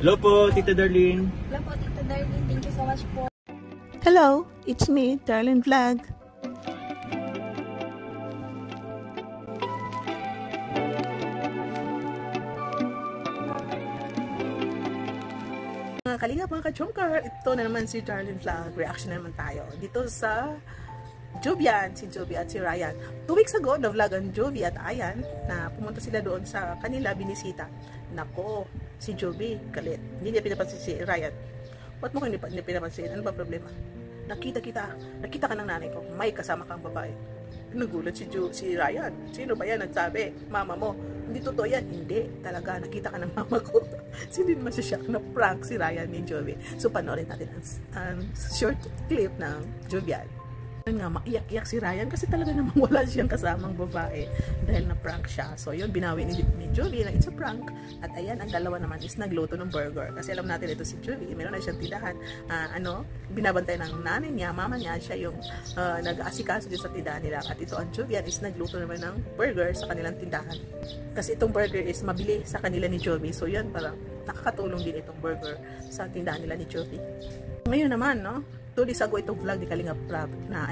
Hello po, Tita Darlene. Hello po, Tita Darlene. Thank you so much po. Hello, it's me, Darlene Vlog. Mga kalingap, mga ka-chomkar, ito na naman si Darlene Vlog. Reaction na naman tayo dito sa Jovian, si Jovi at si Ryan. 2 weeks ago, na-vlog ang Jovi at Ayan na pumunta sila doon sa kanila binisita. Nako, si Jovi, galit. Hindi niya pinapansin si Ryan. Ba't mo hindi pinapansin? Ano ba problema? Nakita ka ng nanay ko, may kasama kang babae. Nagulat si Ryan. Sino ba yan nagsabi? Mama mo. Hindi totoo yan. Hindi. Talaga, nakita ka ng mama ko. Hindi naman siya shock na prank si Ryan ni Jovi. So, panoorin natin ang short clip ng Jovian. Nga, maiyak-iyak si Ryan kasi talaga namang wala siyang kasamang babae dahil na-prank siya. So, yun, binawi ni Jovi na it's a prank. At ayan, ang dalawa naman is nagluto ng burger. Kasi alam natin ito si Jovi, meron na siyang tindahan. Binabantay ng nanay niya, mama niya, siya yung nag-aasikaso din sa tindahan nila. At ito ang Jovian is nagluto naman ng burger sa kanilang tindahan. Kasi itong burger is mabili sa kanila ni Jovi. So, yun, parang nakakatulong din itong burger sa tindahan nila ni Jovi. Ngayon naman, no? 2 days ago itong vlog ni Kalingap Prab na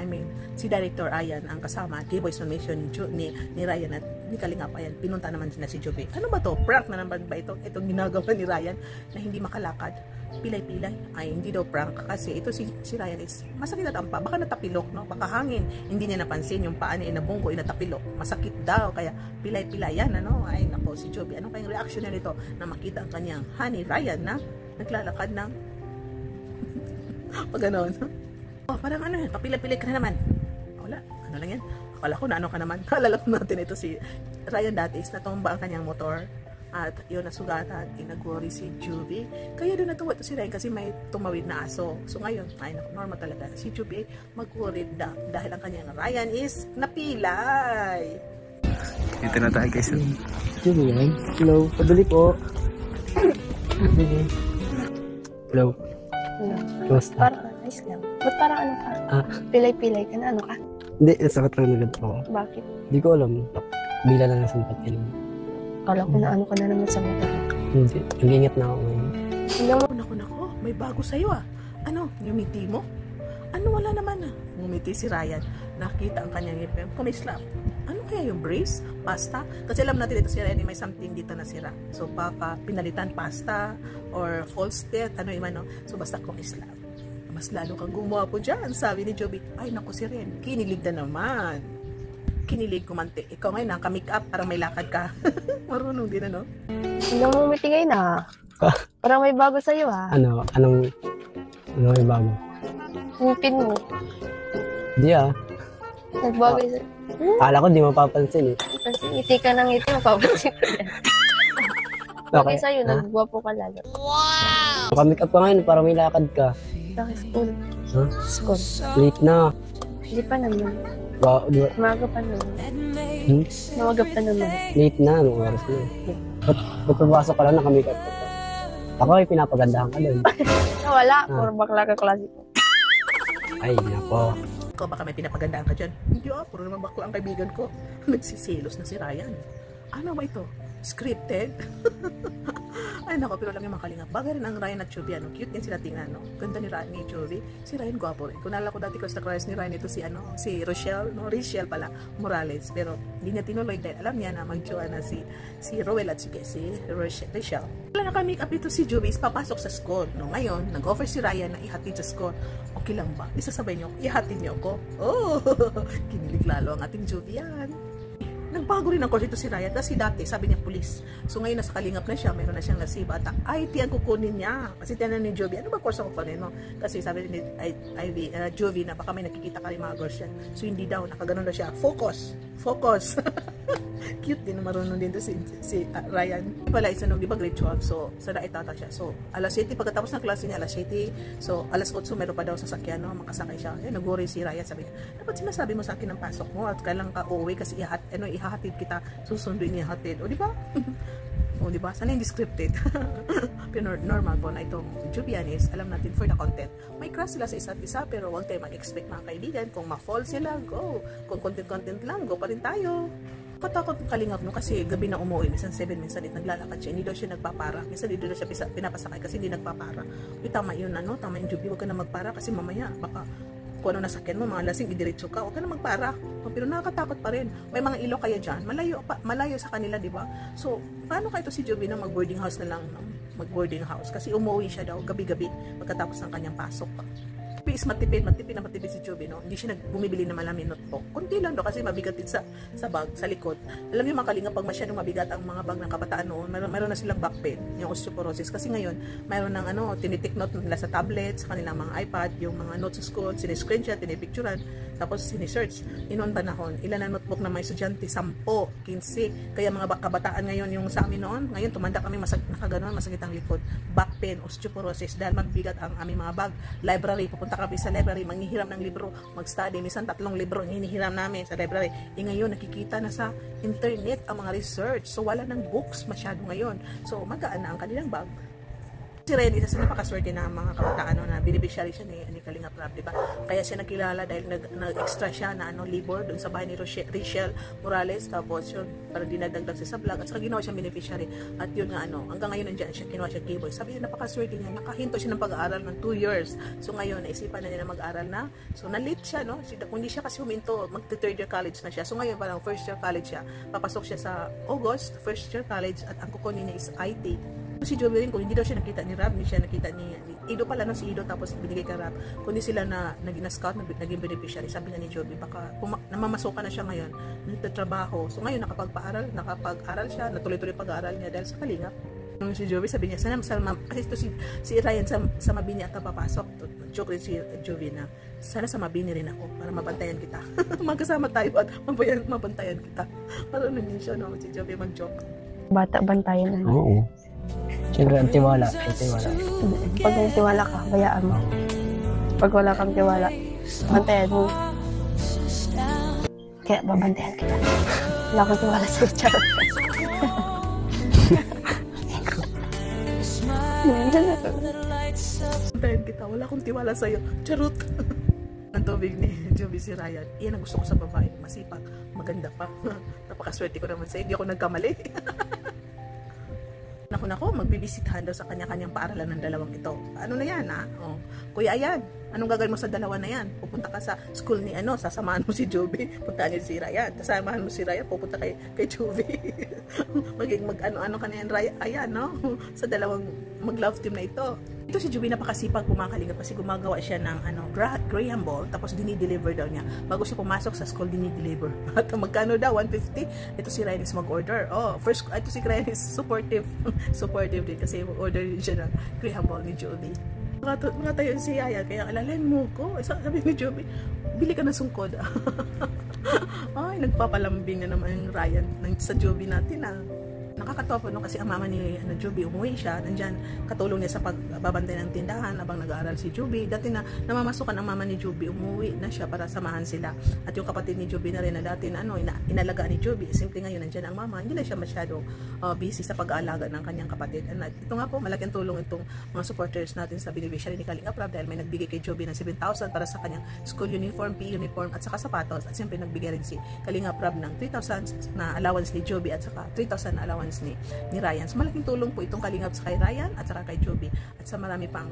si Director Ayan ang kasama K-Boys on Mission ni Ryan at ni Kalingap Ayan. Pinunta naman sila si Jovi. Ano ba to? Prank na naman ba ito? Itong ginagawa ni Ryan na hindi makalakad. Pilay-pilay. Ay, hindi daw prank. Kasi ito si Ryan is masakit at ampa. Baka natapilok, no? Baka hangin. Hindi niya napansin yung paa niya inabunggo, inatapilok. Masakit daw. Kaya pilay-pilay yan, ano? Ay, nako si Jovi. Ano kayong reaction niya nito na makita ang kanyang honey Ryan na naglalakad ng pag ganon. Oh, parang ano yan, papila-pili ka na naman. Wala, ano lang yan. Akala ko na ano ka naman. Alalap natin ito si Ryan dati is natumba ang kanyang motor. At yun, nasugatan, nag-worry si Jovi. Kaya doon natuwa ito si Ryan kasi may tumawid na aso. So ngayon, ay normal talaga. Si Jovi mag-worried na dahil ang kanyang Ryan is napilay. Dito na tayo guys. Jovi yan. Hello, paduli po. Hello. Kamusta? Parang nice lang. Ba't parang ano ka? Pilay-pilay ka na, ano ka? Hindi, sakit lang nagad ako. Bakit? Hindi ko alam. Bila na nasampat yan. Kala ko na ano ka na naman sa motor. Hindi, nag-ingat na ako ngayon. Nako, may bago sa'yo ah. Ano, ngumiti mo? Ano, wala naman ah. Ngumiti si Ryan. Nakita ang kanyang ngipin. Kumislap. Ano kaya yung brace? Pasta? Kasi alam natin ito si Ryan, may something dito na sira. So baka pinalitan pasta or false teeth, ano yung ano. So basta kumislap. Mas lalo kang gumawa po dyan. Sabi ni Jovi, ay naku si Ren, kinilig na naman. Kinilig kumante. Ikaw ngayon naka-make up, parang may lakad ka. Marunong din ano? Hindi mo umitigay na. Parang may bago sa'yo ah. Anong may bago? Ngipin mo. Hindi ah. Nagbago sa'yo. Akala ko di mapapansin eh. Kasi ngiti ka ng ngiti, mapapansin ko yan. Okay sa'yo, nagwapo ka lalo. Wow! Naka-make up ka ngayon para may lakad ka. Bakit school? Huh? School. Late na. Hindi pa naman. Umaga pa naman. Umaga pa naman. Late na, anong oras na? Ba't pagpapasok ka lang naka-make up ka? Ako ay pinapagandahan ka din. Wala, puro bakla ka klase ko. Ay, nako. Ikaw baka may pinapagandaan ka dyan. Hindi ah, puro naman bakla ang kaibigan ko. Nagsisilos na si Ryan. Ano ba ito? Scripted? Ay nako, pero lang yung mga kalingap. Bagay rin ang Ryan at Jovi, ano? Cute din sila tingnan, no? Ganda ni Ryan ni Jovi. Si Ryan gwapo rin. Kung nalala ko dati ko sa crush ni Ryan, ito si Rochelle, no? Rachel pala, Morales. Pero hindi niya tinuloy dahil alam niya na mag-jowa na si Roel at si Rachel. Wala naka-make up ito si Jovi, is papasok sa school, no? Ngayon, nag-offer si Ryan na ihatid sa school. Okay lang ba? Isasabay niyo, ihatid niyo ako. Oh, kinilig lalo ang ating Jovi yan. Nagbago rin ang course ito si Ryan kasi dati sabi niya pulis. So ngayon nasa Kalingap na siya, meron na siyang nasiba at IT ang kukunin niya. Kasi tinan ni Jovi, ano ba course ang kukunin mo? Kasi sabi ni Jovi na baka may nakikita ka rin mga girls yan. So hindi daw, nakaganon na siya. Focus! Cute din, marunong din to si Ryan. Pala isa nung, di ba grade 12? So sa naitata siya. So alas 7 pagkatapos ng klase niya, alas 7. So alas 8 meron pa daw sa sakyan, no? Makasakay siya. Nag-worry si Ryan, sabi niya, dapat sinasabi mo sa akin ng pasok mo at kailang ka uuwi kasi ihahatid kita, susunduin niya hatid. O di ba? O di ba? Sana hindi scripted. Pero normal po na itong Jovianis, alam natin for the content. May crush sila sa isa't isa pero huwag tayo mag-expect mga kaibigan. Kung ma-fall sila, go. Kung content lang, go pa rin tayo. Nakatakot ng kalingap no kasi gabi na umuwi, minsan 7, minsan 8 naglalakad siya, hindi daw siya nagpapara, minsan hindi daw siya pinapasakay kasi hindi nagpapara. Tama yun ano, tama yung Joby, huwag ka na magpara kasi mamaya baka kung ano nasakyan mo, mga lasing, idiretso ka, huwag ka na magpara. Pero nakakatakot pa rin. May mga ilo kaya dyan, malayo sa kanila, di ba? So, paano ka ito si Joby na mag-boarding house na lang, no? Mag-boarding house? Kasi umuwi siya daw, gabi-gabi, pagkatapos ng kanyang pasok. Is matipid si Joby, no? Hindi siya bumibili na malaming notebook. Kunti lang do kasi mabigat din sa bag, sa likod. Alam niyo mga kalingap, pag masyadong mabigat ang mga bag ng kabataan noon, mayroon na silang back pain, yung osteoporosis. Kasi ngayon, mayroon ng tinitik note nila sa tablet, sa kanilang mga iPad, yung mga notes sa school, siniscreenshot, tinipicturan, tapos sinisearch. Inoon panahon, ilan ang notebook na may estudyante? 10, 15. Kaya mga kabataan ngayon, yung sa amin noon, ngayon tumanda kami, nakaganon, masakit ang likod. Back pain, osteoporosis, dahil mabigat ang aming mga bag. Library, pupunta kami sa library, manghihiram ng libro, mag-study, minsan 3 libro ang hinihiram namin sa library. Ngayon, nakikita na sa internet ang mga research. So, wala ng books masyado ngayon. So, magaan na ang kanilang bag. Si Renny, isa napakaswerte na mga kabataan na beneficiary siya ni Kalingap Rab, diba? Kaya siya nakilala dahil nag-extra siya na labor doon sa bahay ni Richelle Morales, tapos yun, parang dinadagdag siya sa vlog, at saka ginawa siyang beneficiary. At yun nga hanggang ngayon nandiyan siya, kinuha siya keyboard. Sabi niya, napakaswerte niya, nakahinto siya ng pag-aaral ng 2 years. So ngayon, naisipan na niya na mag-aaral na. So na-late siya, no? Kung hindi siya kasi huminto, mag-3rd year college na siya. So ngayon, parang 1st year college siya. Papasok siya sa August, 1st year college, at ang kukunin niya is IT. Si Joby rin, kung hindi daw siya nakita ni Rab, hindi siya nakita ni Ido pala, no, si Ido, tapos binigay ka Rab, kundi sila naging scout, naging beneficiary. Sabi nga ni Joby, baka namamasukan na siya ngayon, nagtatrabaho. So ngayon, nakapag-aral siya, natuloy-tuloy pag-aaral niya dahil sa Kalingap. Nung si Joby, sabi niya, kasi ito si Ryan sa Mabini ata papasok. Joke rin si Joby na, sana sa Mabini rin ako para mabantayan kita. Magkasama tayo at mabantayan kita. Parang din siya, no, si Joby mag-joke. Bata, bantayan na. Oo. Siyempre, ang tiwala. Pag may tiwala ka, bayaan mo. Pag wala kang tiwala, bantayan mo. Kaya babantayan kita. Wala akong tiwala sa'yo, charot. Bantayan kita, wala akong tiwala sa'yo, charot. Ang tubig ni Joby si Ryan. Iyan ang gusto ko sa babae, masipag, maganda pa. Napakaswerte ko naman sa'yo, hindi ako nagkamali. Nako, magbibisitahan daw sa kanya-kanyang paaralan ng dalawang ito. Ano na yan, ha? Oh. Kuya, ayan. Anong gagawin mo sa dalawa na yan? Pupunta ka sa school ni sasamahan mo si Joby. Puntahan niyo si Ryan. Sasamahan mo si Ryan, pupunta kay Joby. Maging mag-ano-ano ka na yan, Ryan. Ayan, no? Sa dalawang mag-love team na ito. Ito si Joby napakasipag pumakalingap kasi gumagawa siya ng Graham ball, tapos dinideliver daw niya. Bago siya pumasok sa school, dinideliver. At magkano daw? 150. Ito si Ryan is mag-order. Oh, first, ito si Ryan is supportive. Supportive din kasi order siya ng Graham ball ni Joby. Nakatayo si Yaya, kaya alalain mo ko. Sabi ni Joby, bili ka ng sungkod. Ay, nagpapalambing na naman yung Ryan sa Joby natin, Nakakatawa po, no, kasi ang mama ni Joby, umuwi siya, nandyan, katulong niya sa pagbabantay ng tindahan habang nag-aaral si Joby. Dati na namamasukan ang mama ni Joby, umuwi na siya para samahan sila. At yung kapatid ni Joby na rin na dati inalaga ni Joby, simple ngayon nandyan ang mama, hindi na siya masyado busy sa pag-aalaga ng kanyang kapatid. And ito nga po, malaking tulong itong mga supporters natin sa beneficiary ni Kalingap Rab dahil may nagbigay kay Joby ng 7,000 para sa kanyang school uniform, PE uniform, at saka sapatos. At siyempre nagbigay rin si Kalingap Rab ng 3,000 na allowance ni Joby at saka 3,000 na allowance ni Ryan. So, malaking tulong po itong Kalingap sa kay Ryan at saka kay Joby at sa marami pang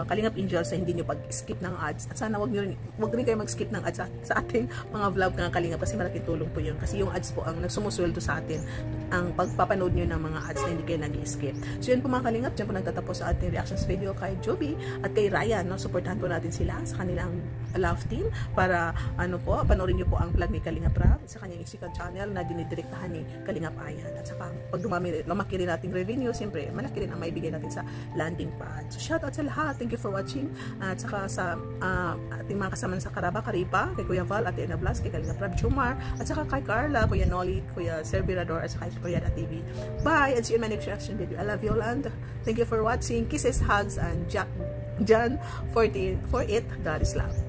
Kalingap Angels sa hindi nyo pag-skip ng ads. At sana wag rin kayo mag-skip ng ads sa ating mga vlog ng Kalingap kasi malaking tulong po yun. Kasi yung ads po ang nagsumusweldo sa atin, ang pagpapanood nyo ng mga ads na hindi kayo nag-skip. So, yun po mga Kalingap, dyan po nagtatapos sa ating reactions video kay Joby at kay Ryan. No? Supportahan po natin sila sa kanilang love team para panoorin nyo po ang vlog ni Kalingap Rab sa kanyang isikan channel na dinidirektahan ni Kalingap Ayan. At saka pag lumaki rin nating revenue, siyempre malaki rin ang maibigay natin sa landing pad. So shout out sa lahat, thank you for watching. At saka sa ating mga kasama sa Karipa, kay Kuya Val, Ate Ana Blas, kay Kalingap Rab Jumar, at saka kay Carla, Kuya Noli, Kuya Serbirador, at saka kay Kuya TV. Bye, and see you in my next reaction video. I love you all and thank you for watching. Kisses, hugs, and John 48, God is love.